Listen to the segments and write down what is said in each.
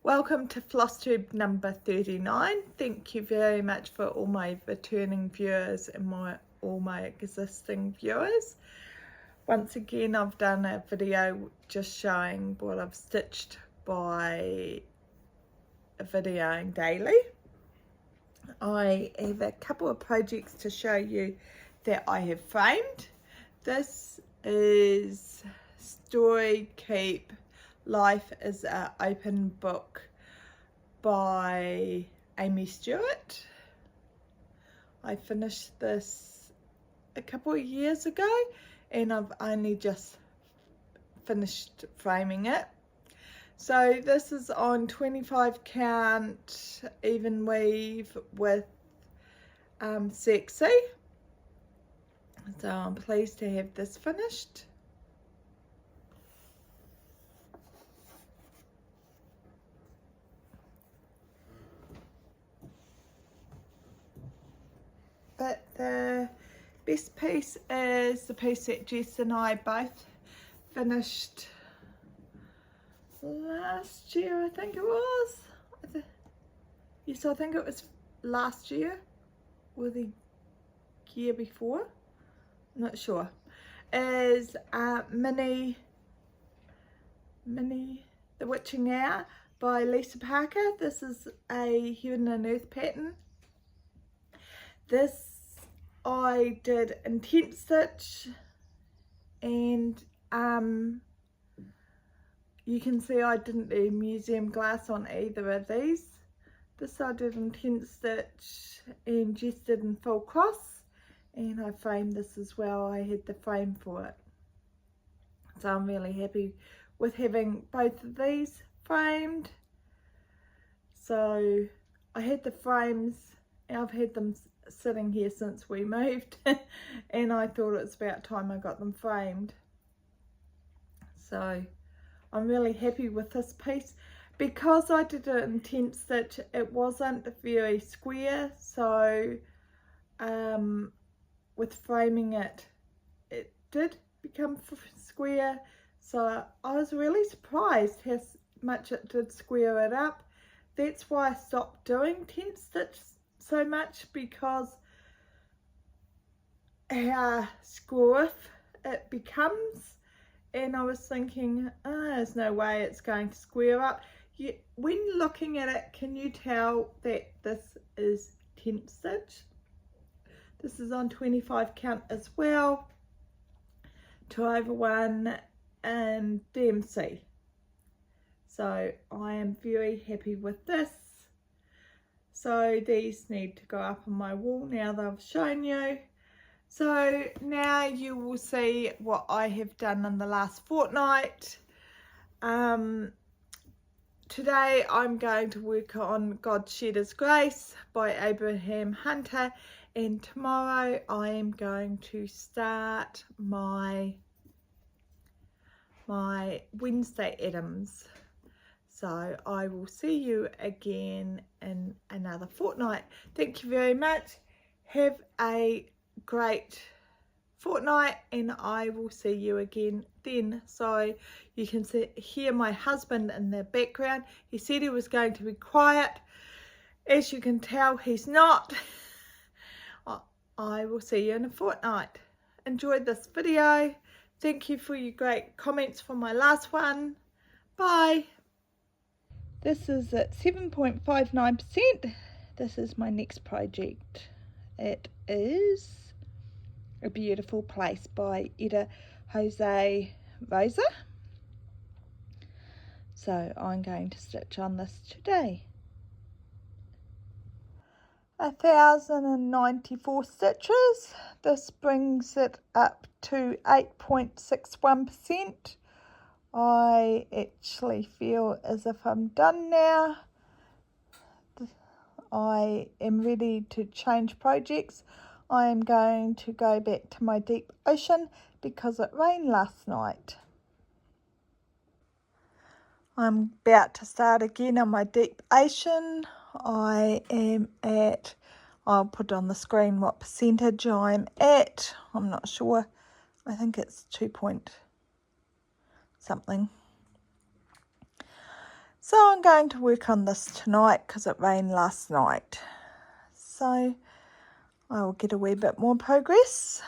Welcome to Flosstube number 39. Thank you very much for all my returning viewers and all my existing viewers. Once again, I've done a video just showing what I've stitched by videoing daily. I have a couple of projects to show you that I have framed. This is Story Keep Life is an Open Book by Amy Stewart. I finished this a couple of years ago and I've only just finished framing it. So this is on 25 count even weave with Sexy. So I'm pleased to have this finished. But the best piece is the piece that Jess and I both finished last year, I think it was. Yes, I think it was last year or the year before. I'm not sure. Is Mini The Witching Hour by Lisa Parker. This is a Heaven and Earth pattern. This I did intent stitch, and you can see I didn't do museum glass on either of these. This I did intent stitch and Jess did in full cross, and I framed this as well. I had the frame for it, so I'm really happy with having both of these framed. So I had the frames, I've had them sitting here since we moved and I thought it's about time I got them framed. So I'm really happy with this piece. Because I did an intent stitch, it wasn't very square, so with framing it, it did become square. So I was really surprised how much it did square it up. That's why I stopped doing tent stitch so much, because how screwy it becomes, and I was thinking, oh, there's no way it's going to square up. When looking at it, can you tell that this is tent stitch? This is on 25 count as well, 2/1 and DMC. So I am very happy with this. So these need to go up on my wall now that I've shown you. So now you will see what I have done in the last fortnight. Today I'm going to work on God Shed His Grace by Abraham Hunter, and tomorrow I am going to start my Wednesday Adams. So I will see you again in another fortnight. Thank you very much. Have a great fortnight, and I will see you again then. So you can hear my husband in the background. He said he was going to be quiet. As you can tell, he's not. I will see you in a fortnight. Enjoyed this video. Thank you for your great comments from my last one. Bye. This is at 7.59%. This is my next project. It is A Beautiful Place by Ida Jose Rosa. So I'm going to stitch on this today. 1,094 stitches. This brings it up to 8.61%. I actually feel as if I'm done now. I am ready to change projects. I am going to go back to my deep ocean because it rained last night. I'm about to start again on my deep ocean. I am at, I'll put on the screen what percentage I'm at. I'm not sure. I think it's 2 point something. So I'm going to work on this tonight because it rained last night. So I will get a wee bit more progress.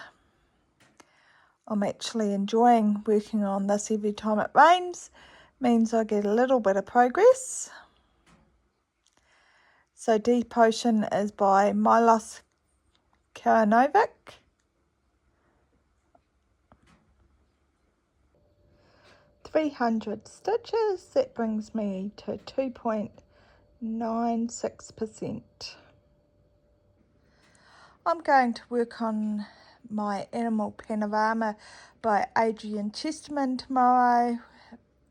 I'm actually enjoying working on this every time it rains. Means I get a little bit of progress. So Deep Ocean is by Milos Karanovic. $300 stitches, that brings me to 2.96%. I'm going to work on my Animal Panorama by Adrian Chesterman tomorrow.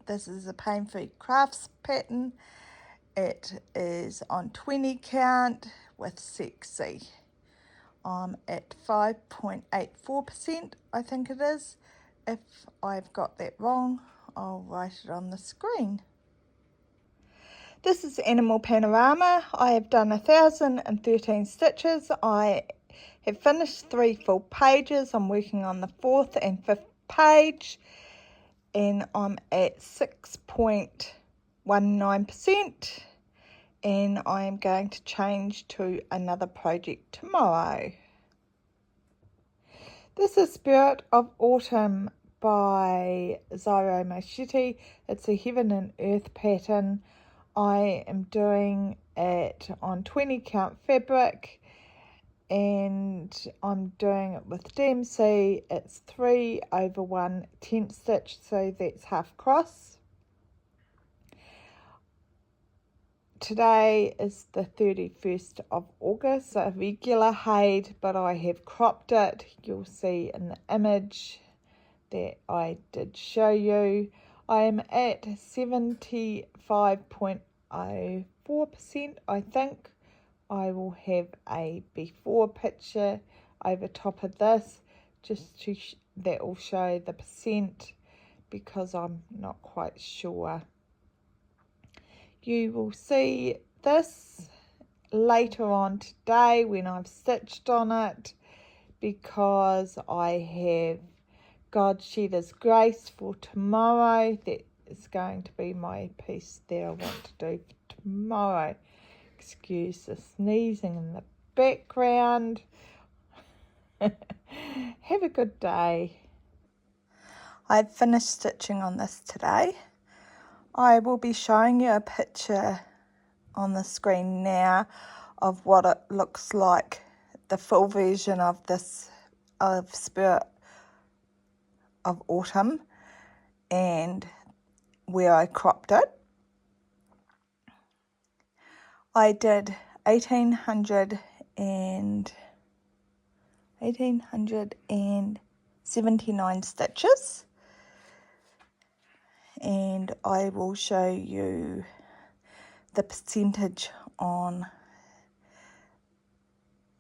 This is a pain-free crafts pattern. It is on 20 count with sexy. I'm at 5.84%, I think it is. If I've got that wrong, I'll write it on the screen. This is Animal Panorama. I have done 1,013 stitches. I have finished 3 full pages. I'm working on the 4th and 5th page, and I'm at 6.19%, and I am going to change to another project tomorrow. This is Spirit of Autumn by Zyro Machete. It's a Heaven and Earth pattern. I am doing it on 20 count fabric, and I'm doing it with DMC. It's 3/1 tent stitch, so that's half cross. Today is the 31st of August, a regular height, but I have cropped it. You'll see in the image that I did show you. I am at 75.04%, I think. I will have a before picture over top of this, just to that will show the percent, because I'm not quite sure. You will see this later on today when I've stitched on it, because I have God Shedda's Grace for tomorrow. That is going to be my piece that I want to do for tomorrow. Excuse the sneezing in the background. Have a good day. I've finished stitching on this today. I will be showing you a picture on the screen now of what it looks like, the full version of this, of Spirit of Autumn, and where I cropped it. I did 1,879 stitches, and I will show you the percentage on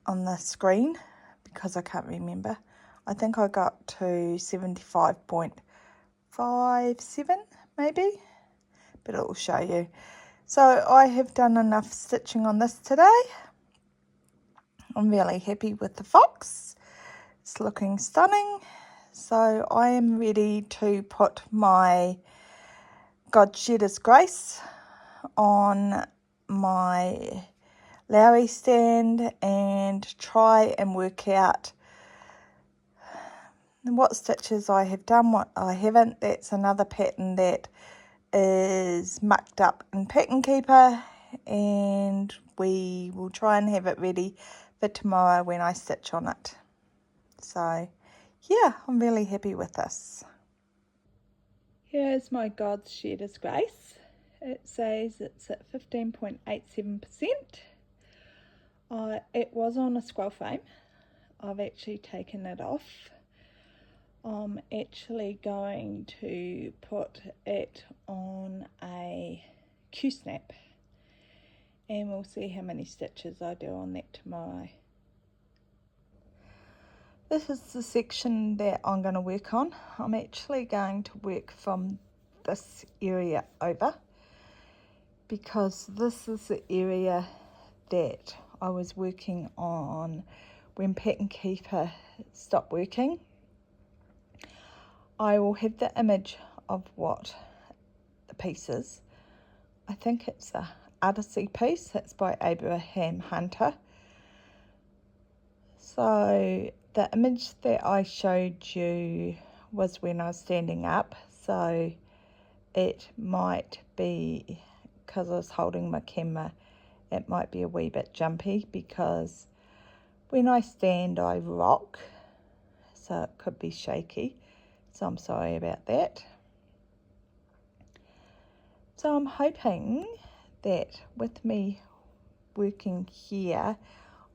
the screen, because I can't remember. I think I got to 75.57 maybe, but it will show you. So I have done enough stitching on this today. I'm really happy with the fox. It's looking stunning. So I am ready to put my God Shedda's Grace on my Lowry stand and try and work out what stitches I have done, what I haven't. That's another pattern that is mucked up in Pattern Keeper, and we will try and have it ready for tomorrow when I stitch on it. So yeah, I'm really happy with this. Here's my God Shedda's Grace. It says it's at 15.87%. It was on a scroll frame. I've actually taken it off. I'm actually going to put it on a Q-snap, and we'll see how many stitches I do on that tomorrow. This is the section that I'm going to work on. I'm actually going to work from this area over, because this is the area that I was working on when Pattern Keeper stopped working. I will have the image of what the piece is I think it's a Odyssey piece. It's by Abraham Hunter. So the image that I showed you was when I was standing up, so it might be, because I was holding my camera, it might be a wee bit jumpy because when I stand I rock, so it could be shaky, so I'm sorry about that. So I'm hoping that with me working here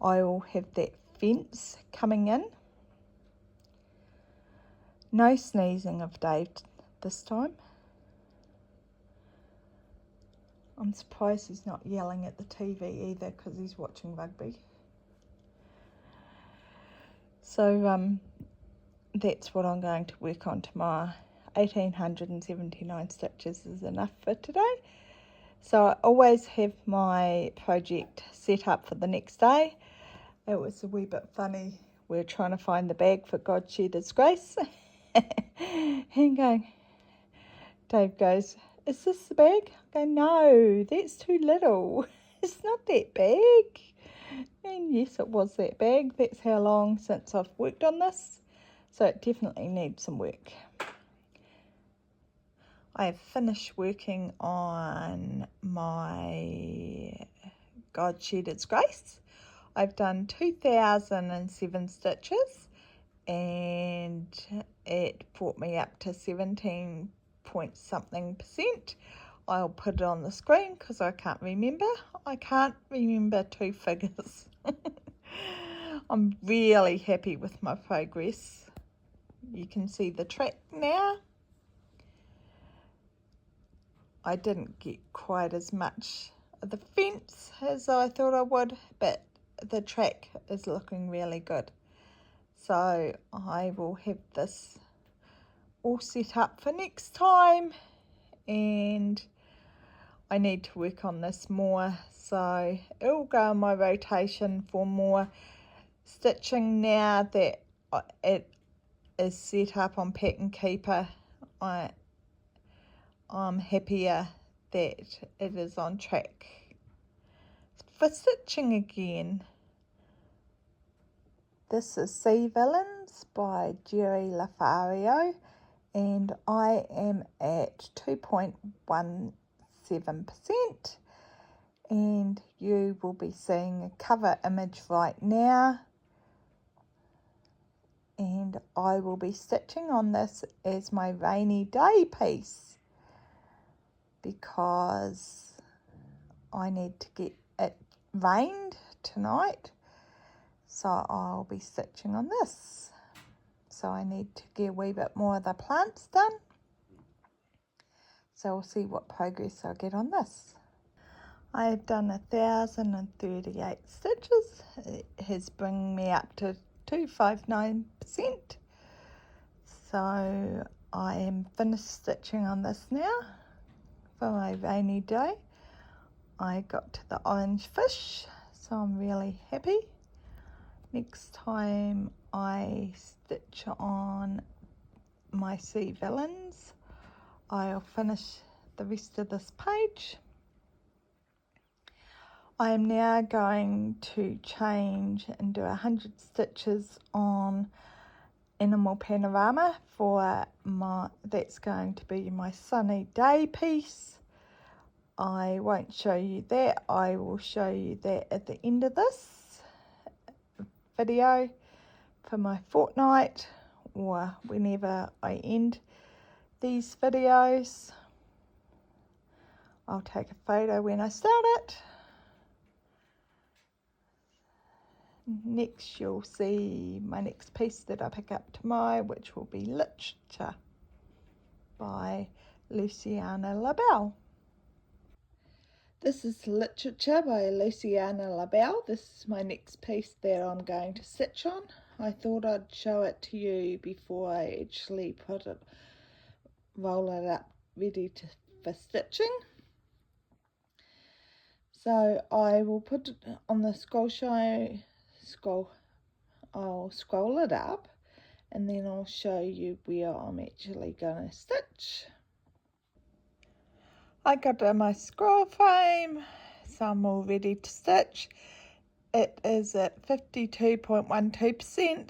I will have that fence coming in. No sneezing of Dave this time. I'm surprised he's not yelling at the TV either because he's watching rugby. So that's what I'm going to work on tomorrow. 1879 stitches is enough for today. So I always have my project set up for the next day. It was a wee bit funny. We're trying to find the bag for God Shed His Grace. And going, Dave goes, is this the bag? I go, no, that's too little. It's not that big. And yes, it was that bag. That's how long since I've worked on this. So it definitely needs some work. I have finished working on my God Shed Its Grace. I've done 2007 stitches and it brought me up to 17 point something %. I'll put it on the screen because I can't remember. I can't remember two figures. I'm really happy with my progress. You can see the track now. I didn't get quite as much of the fence as I thought I would, but the track is looking really good. So I will have this all set up for next time, and I need to work on this more, so it will go on my rotation for more stitching now that it is set up on Pattern Keeper. I'm happier that it is on track. For stitching again, this is Sea Villains by Jerry Lafario, and I am at 2.17%, and you will be seeing a cover image right now, and I will be stitching on this as my rainy day piece because I need to get it rained tonight, so I'll be stitching on this. So I need to get a wee bit more of the plants done, so we'll see what progress I'll get on this. I have done 1,038 stitches. It has bring me up to 259%, so I am finished stitching on this now for my rainy day. I got to the orange fish, so I'm really happy. Next time I stitch on my Sea Villains, I'll finish the rest of this page. I am now going to change and do 100 stitches on Animal Panorama for that's going to be my sunny day piece. I won't show you that. I will show you that at the end of this video for my fortnight or whenever I end these videos. I'll take a photo when I start it. Next you'll see my next piece that I pick up tomorrow, which will be Literature by Luciana Labelle. This is Literature by Luciana Labelle. This is my next piece that I'm going to stitch on. I thought I'd show it to you before I actually roll it up ready for stitching. So I will put it on the I'll scroll it up and then I'll show you where I'm actually going to stitch. I got my scroll frame, so I'm all ready to stitch. It is at 52.12%.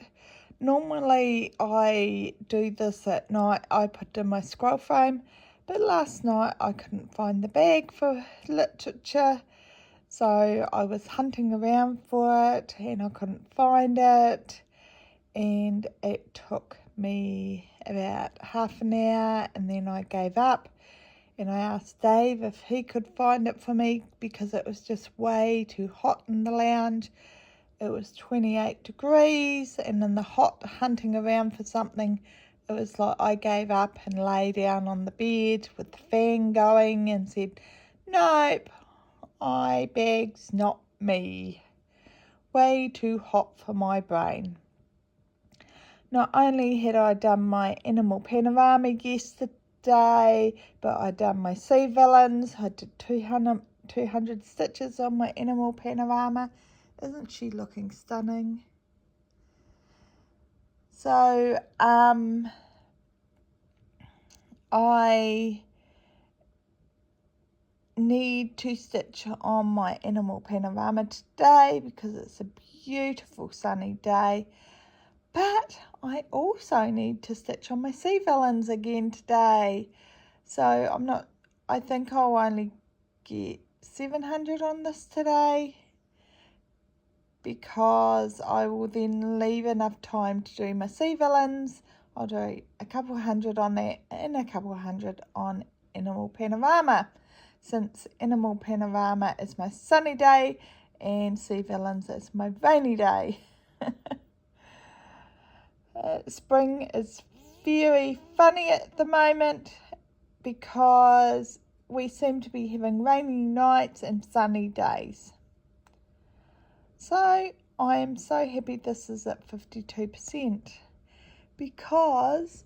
Normally I do this at night. I put in my scroll frame, but last night I couldn't find the bag for literature, so I was hunting around for it and I couldn't find it, and it took me about half an hour, and then I gave up. And I asked Dave if he could find it for me because it was just way too hot in the lounge. It was 28 degrees, and in the hot hunting around for something, it was like I gave up and lay down on the bed with the fan going and said, nope, eye bag's not me. Way too hot for my brain. Not only had I done my animal panorama yesterday, but I done my sea villains. I did 200 stitches on my animal panorama. Isn't she looking stunning? So I need to stitch on my animal panorama today because it's a beautiful sunny day. But I also need to stitch on my sea villains again today. So I think I'll only get 700 on this today, because I will then leave enough time to do my sea villains. I'll do a couple hundred on that and a couple hundred on animal panorama, since animal panorama is my sunny day and sea villains is my rainy day. Spring is very funny at the moment because we seem to be having rainy nights and sunny days. So I am so happy this is at 52% because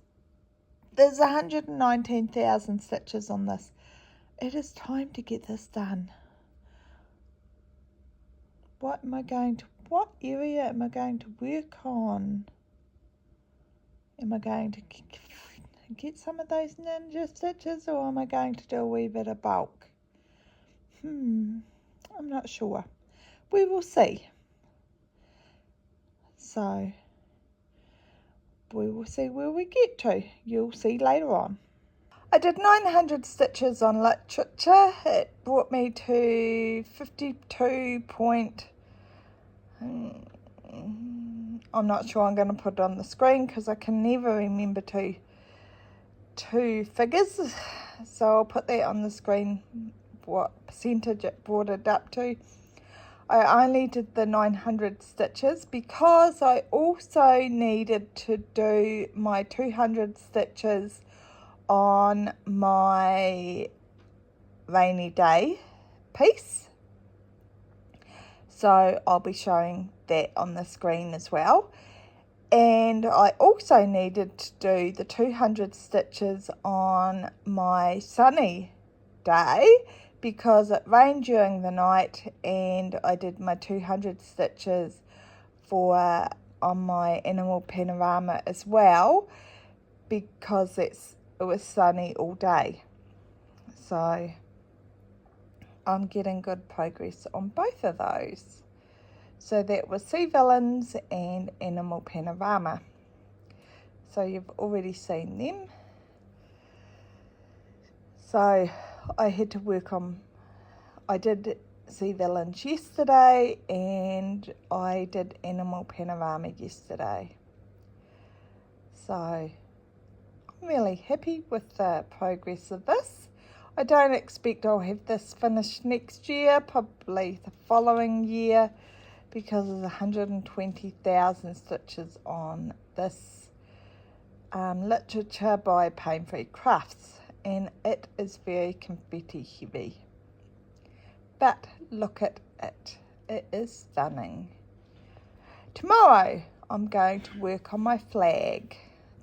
there's 119,000 stitches on this. It is time to get this done. What area am I going to work on? Am I going to get some of those ninja stitches, or am I going to do a wee bit of bulk? I'm not sure. We will see. So we will see where we get to. You'll see later on. I did 900 stitches on literature. It brought me to 52 point... I'm not sure I'm going to put it on the screen because I can never remember two figures. So I'll put that on the screen, what percentage it brought it up to. I only did the 900 stitches because I also needed to do my 200 stitches on my rainy day piece. So I'll be showing that on the screen as well. And I also needed to do the 200 stitches on my sunny day because it rained during the night, and I did my 200 stitches on my animal panorama as well because it was sunny all day. So I'm getting good progress on both of those. So that was sea villains and animal panorama. So you've already seen them. So I had to work on, I did sea villains yesterday and I did animal panorama yesterday. So I'm really happy with the progress of this. I don't expect I'll have this finished next year, probably the following year, because there's 120,000 stitches on this literature by Pain Free Crafts, and it is very confetti heavy. But look at it, it is stunning. Tomorrow I'm going to work on my flag.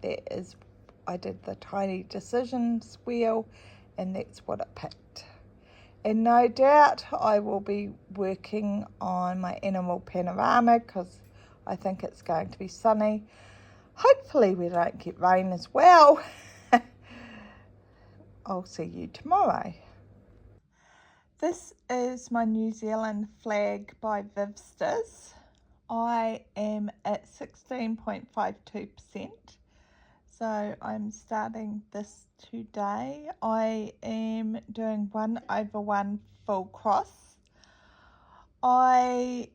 I did the tiny decisions wheel, and that's what it picked. And no doubt I will be working on my animal panorama because I think it's going to be sunny. Hopefully we don't get rain as well. I'll see you tomorrow. This is my New Zealand flag by Vivsters. I am at 16.52%. So I'm starting this today. I am doing 1/1 full cross. I'm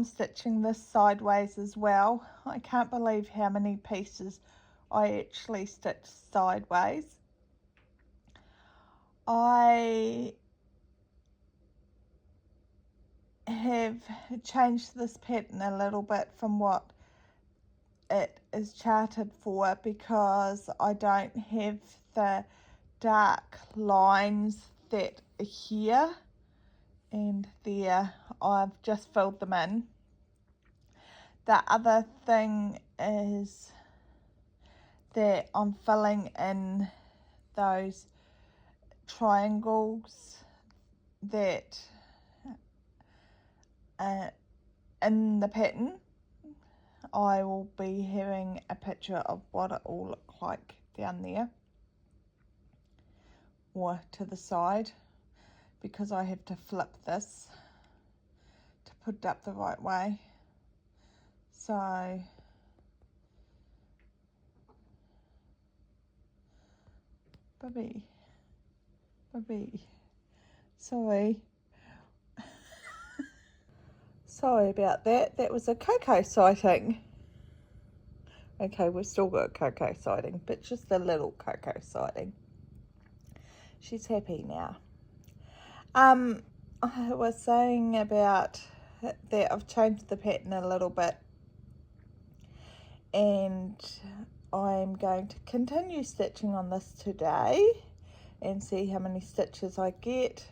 stitching this sideways as well. I can't believe how many pieces I actually stitched sideways. I have changed this pattern a little bit from what it is charted for, because I don't have the dark lines that are here and there. I've just filled them in. The other thing is that I'm filling in those triangles that in the pattern. I will be having a picture of what it all looks like down there or to the side, because I have to flip this to put it up the right way. So Bubby, sorry. Sorry about that. That was a Coco sighting. Okay, we've still got a Coco sighting, but just a little Coco sighting. She's happy now. I was saying about that I've changed the pattern a little bit, and I'm going to continue stitching on this today and see how many stitches I get.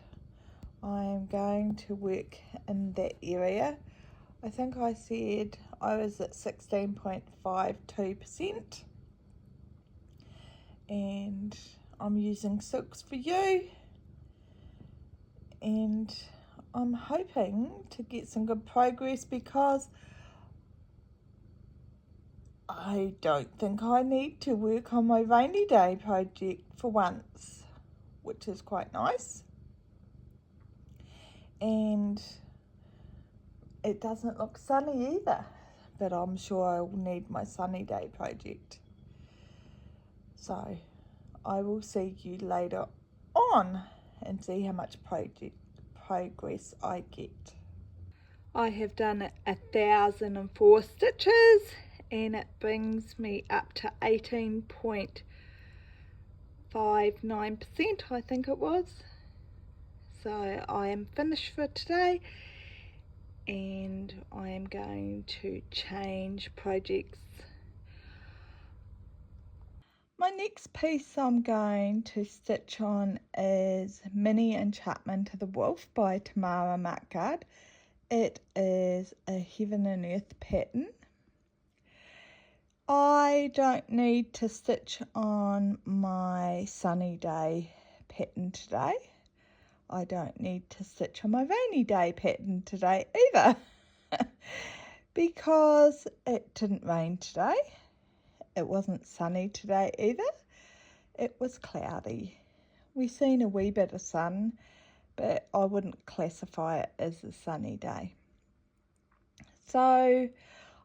I'm going to work in that area. I think I said I was at 16.52%, and I'm using Silks for You, and I'm hoping to get some good progress, because I don't think I need to work on my rainy day project for once, which is quite nice. And it doesn't look sunny either, but I'm sure I will need my sunny day project. So I will see you later on and see how much progress I get. I have done 1,004 stitches, and it brings me up to 18.59%, I think it was. So I am finished for today, and I am going to change projects. My next piece I'm going to stitch on is Mini Enchantment of the Wolf by Tamara Markgard. It is a Heaven and Earth pattern. I don't need to stitch on my sunny day pattern today. I don't need to stitch on my rainy day pattern today either, because it didn't rain today. It wasn't sunny today either. It was cloudy. We've seen a wee bit of sun, but I wouldn't classify it as a sunny day. So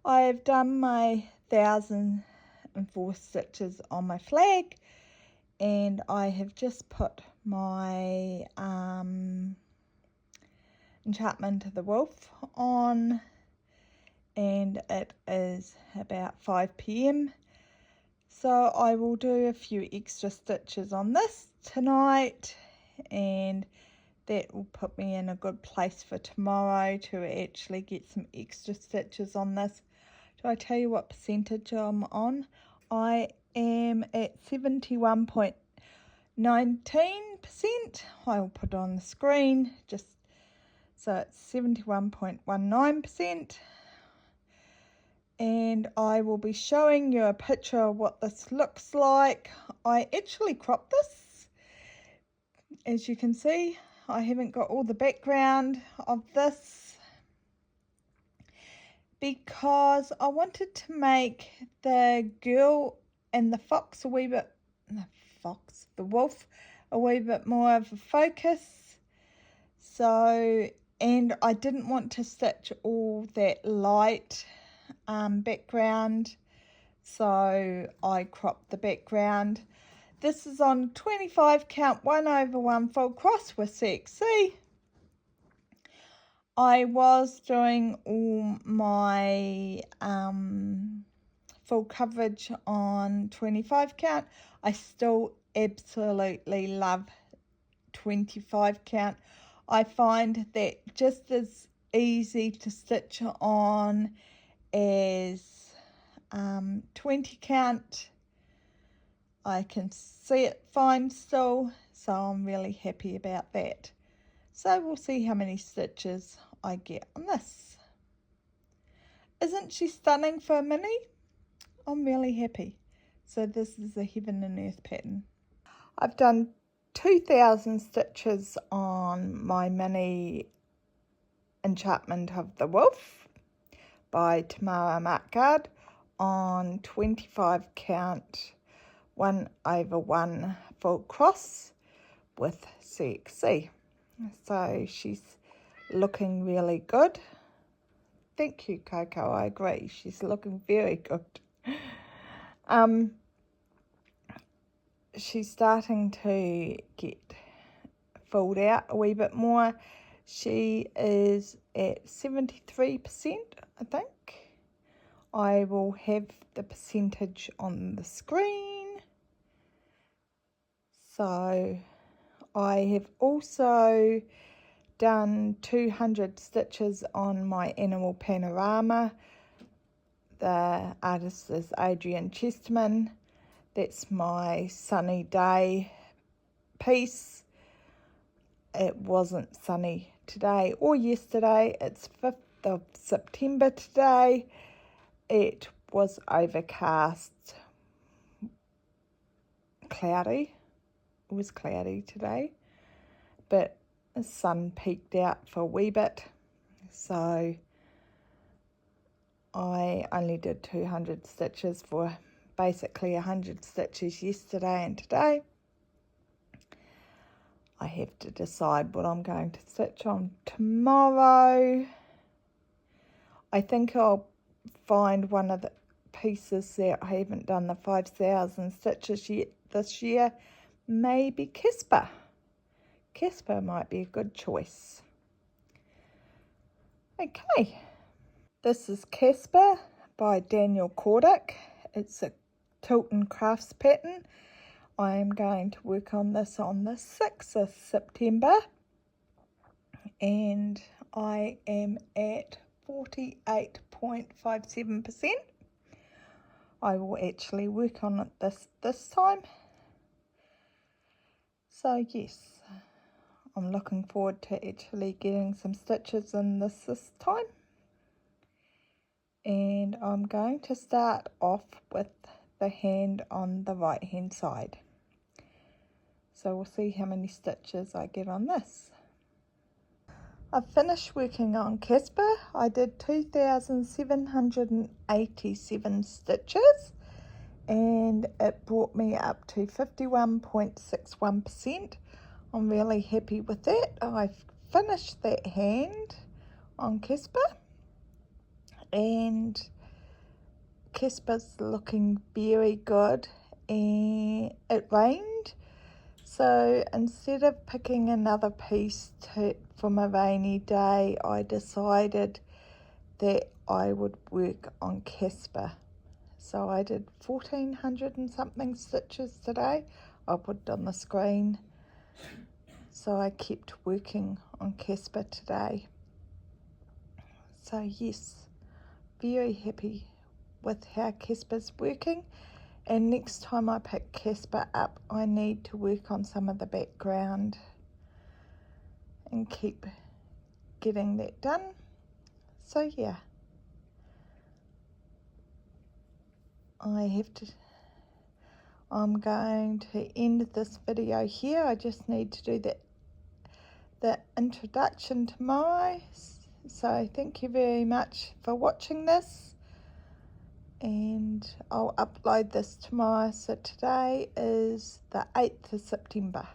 I have done my 1,004 stitches on my flag, and I have just put my Enchantment of the Wolf on, and it is about 5 p.m. So I will do a few extra stitches on this tonight, and that will put me in a good place for tomorrow to actually get some extra stitches on this. Do I tell you what percentage I'm on? I am at 71.19%. I will put it on the screen, just so it's 71.19%. And I will be showing you a picture of what this looks like. I actually cropped this. As you can see, I haven't got all the background of this, because I wanted to make the girl and the fox a wee bit, the wolf a wee bit more of a focus. So, and I didn't want to stitch all that light background, so I cropped the background. This is on 25 count 1/1 full cross with CXC. I was doing all my full coverage on 25 count. I still absolutely love 25 count. I find that just as easy to stitch on as 20 count. I can see it fine still, so I'm really happy about that. So we'll see how many stitches I get on this. Isn't she stunning for a mini? I'm really happy. So this is a heaven and earth pattern. I've done 2,000 stitches on my mini Enchantment of the Wolf by Tamara Markard on 25 count 1/1 full cross with CXC. So she's looking really good. Thank you, Coco. I agree. She's looking very good. She's starting to get filled out a wee bit more. She is at 73%, I think. I will have the percentage on the screen. So I have also done 200 stitches on my animal panorama. The artist is Adrian Chesterman. That's my sunny day piece. It wasn't sunny today or yesterday. It's 5th of September today. It was overcast, cloudy. It was cloudy today, but the sun peeked out for a wee bit, so I only did 200 stitches for basically 100 stitches yesterday and today. I have to decide what I'm going to stitch on tomorrow. I think I'll find one of the pieces that I haven't done the 5,000 stitches yet this year. Maybe Casper. Casper might be a good choice. Okay. This is Casper by Daniel Cordick. It's a Tilton Crafts pattern. I am going to work on this on the 6th of September. And I am at 48.57%. I will actually work on it this time. So yes, I'm looking forward to actually getting some stitches in this time. And I'm going to start off with the hand on the right hand side. So we'll see how many stitches I get on this. I've finished working on Casper. I did 2,787 stitches and it brought me up to 51.61%. I'm really happy with that. I've finished that hand on Casper and Casper's looking very good, and it rained, so instead of picking another piece from a rainy day, I decided that I would work on Casper. So I did 1,400 and something stitches today. I'll put it on the screen. So I kept working on Casper today. So yes, very happy with how Casper's working. And next time I pick Casper up, I need to work on some of the background and keep getting that done. So yeah, I'm going to end this video here. I just need to do the introduction tomorrow. So thank you very much for watching this, and I'll upload this tomorrow. So today is the 8th of September.